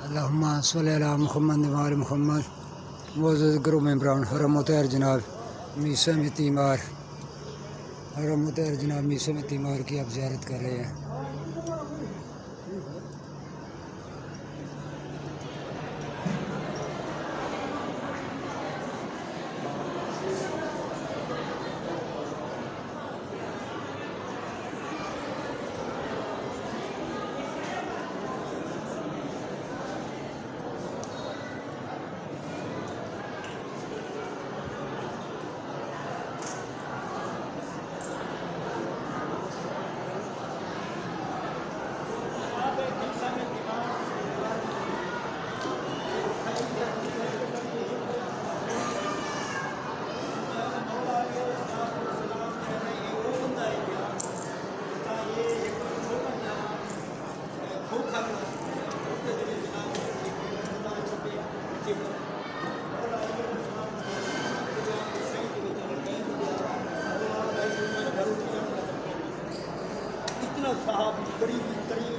अल्लाहुम्मा सल्लि अला मुहम्मद व आले मुहम्मद। मोअज़्ज़ज़ ग्रुप मेंबरान हरम मुतहर जनाब मीसा में तीमार हरम मुतहर जनाब मीसा में तीमार की आप ज़ियारत कर रहे हैं। इतना साहब बड़ी तरीन